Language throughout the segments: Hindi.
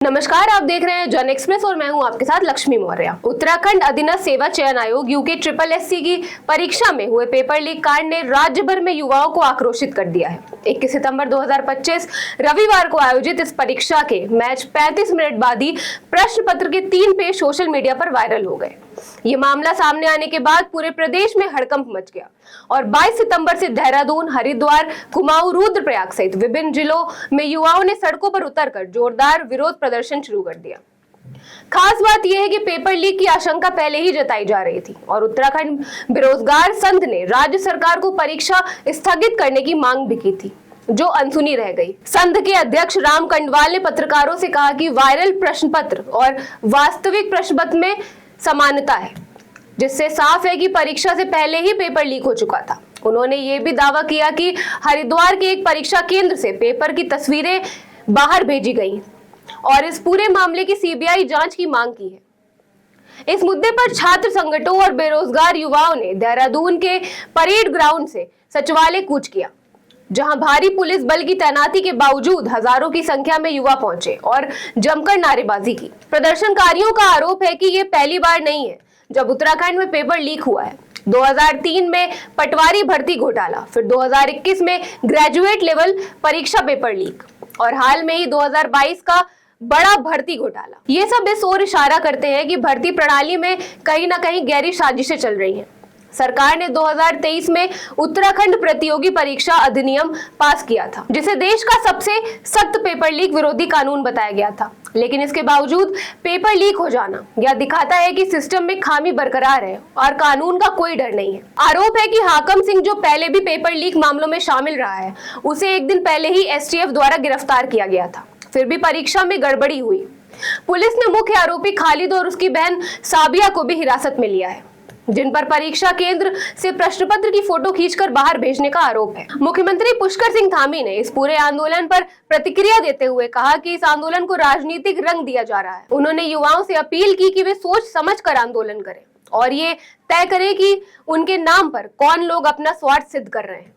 नमस्कार, आप देख रहे हैं जन एक्सप्रेस और मैं हूं आपके साथ लक्ष्मी मौर्य। उत्तराखंड अधीनस्थ सेवा चयन आयोग यूके SSSC की परीक्षा में हुए पेपर लीक कांड ने राज्य भर में युवाओं को आक्रोशित कर दिया है। 21 सितंबर 2025 रविवार को आयोजित इस परीक्षा के मैच 35 मिनट बाद ही प्रश्न पत्र के 3 पेज सोशल मीडिया पर वायरल हो गए। ये मामला सामने आने के बाद पूरे प्रदेश में हड़कंप मच गया और 22 सितंबर से देहरादून, हरिद्वार, कुमाऊं, रुद्रप्रयाग सहित विभिन्न जिलों में युवाओं ने सड़कों पर उतरकर जोरदार विरोध प्रदर्शन शुरू कर दिया। खास बात यह है कि पेपर लीक की आशंका पहले ही जताई जा रही थी और उत्तराखंड बेरोजगार संघ ने राज्य सरकार को परीक्षा स्थगित करने की मांग भी की थी, जो अनसुनी रह गई। संघ के अध्यक्ष राम कंडवाल ने पत्रकारों से कहा कि वायरल प्रश्न पत्र और वास्तविक प्रश्न पत्र में समानता है, जिससे साफ है कि परीक्षा से पहले ही पेपर लीक हो चुका था। उन्होंने ये भी दावा किया कि हरिद्वार के एक परीक्षा केंद्र से पेपर की तस्वीरें बाहर भेजी गई और इस पूरे मामले की CBI जांच की मांग की है। इस मुद्दे पर छात्र संगठनों और बेरोजगार युवाओं ने देहरादून के परेड ग्राउंड से सचिवालय कूच किया, जहां भारी पुलिस बल की तैनाती के बावजूद हजारों की संख्या में युवा पहुंचे और जमकर नारेबाजी की। प्रदर्शनकारियों का आरोप है कि ये पहली बार नहीं है जब उत्तराखंड में पेपर लीक हुआ है। 2003 में पटवारी भर्ती घोटाला, फिर 2021 में ग्रेजुएट लेवल परीक्षा पेपर लीक और हाल में ही 2022 का बड़ा भर्ती घोटाला। ये सब इस ओर इशारा करते हैं कि भर्ती प्रणाली में कहीं ना कहीं गहरी साजिशें चल रही हैं। सरकार ने 2023 में उत्तराखंड प्रतियोगी परीक्षा अधिनियम पास किया था, जिसे देश का सबसे सख्त पेपर लीक विरोधी कानून बताया गया था। लेकिन इसके बावजूद पेपर लीक हो जाना यह दिखाता है कि सिस्टम में खामी बरकरार है और कानून का कोई डर नहीं है। आरोप है कि हाकम सिंह, जो पहले भी पेपर लीक मामलों में शामिल रहा है, उसे एक दिन पहले ही STF द्वारा गिरफ्तार किया गया था। फिर भी परीक्षा में गड़बड़ी हुई। पुलिस ने मुख्य आरोपी खालिद और उसकी बहन साबिया को भी हिरासत में लिया है, जिन पर परीक्षा केंद्र से प्रश्न पत्र की फोटो खींचकर बाहर भेजने का आरोप है। मुख्यमंत्री पुष्कर सिंह धामी ने इस पूरे आंदोलन पर प्रतिक्रिया देते हुए कहा कि इस आंदोलन को राजनीतिक रंग दिया जा रहा है। उन्होंने युवाओं से अपील की कि वे सोच समझकर आंदोलन करें और ये तय करें कि उनके नाम पर कौन लोग अपना स्वार्थ सिद्ध कर रहे हैं।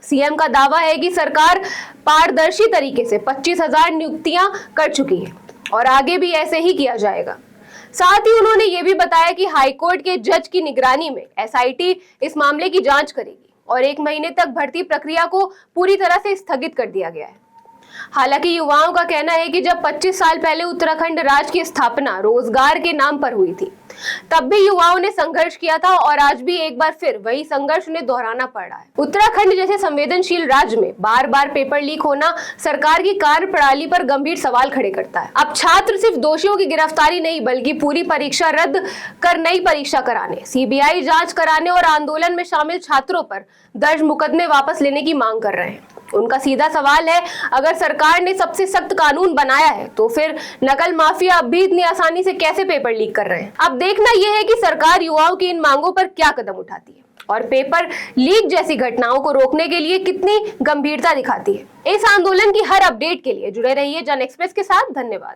CM का दावा है कि सरकार पारदर्शी तरीके से 25,000 नियुक्तियां कर चुकी है और आगे भी ऐसे ही किया जाएगा। साथ ही उन्होंने ये भी बताया कि हाईकोर्ट के जज की निगरानी में SIT इस मामले की जांच करेगी और 1 महीने तक भर्ती प्रक्रिया को पूरी तरह से स्थगित कर दिया गया है। हालांकि युवाओं का कहना है कि जब 25 साल पहले उत्तराखंड राज्य की स्थापना रोजगार के नाम पर हुई थी, तब भी युवाओं ने संघर्ष किया था और आज भी एक बार फिर वही संघर्ष उन्हें दोहराना पड़ रहा है। उत्तराखंड जैसे संवेदनशील राज्य में बार बार पेपर लीक होना सरकार की कार्यप्रणाली पर गंभीर सवाल खड़े करता है। अब छात्र सिर्फ दोषियों की गिरफ्तारी नहीं, बल्कि पूरी परीक्षा रद्द कर नई परीक्षा कराने, CBI जांच कराने और आंदोलन में शामिल छात्रों पर दर्ज मुकदमे वापस लेने की मांग कर रहे हैं। उनका सीधा सवाल है, अगर सरकार ने सबसे सख्त कानून बनाया है तो फिर नकल माफिया अब भी इतनी आसानी से कैसे पेपर लीक कर रहे हैं। अब देखना यह है कि सरकार युवाओं की इन मांगों पर क्या कदम उठाती है और पेपर लीक जैसी घटनाओं को रोकने के लिए कितनी गंभीरता दिखाती है। इस आंदोलन की हर अपडेट के लिए जुड़े रहिए जन एक्सप्रेस के साथ। धन्यवाद।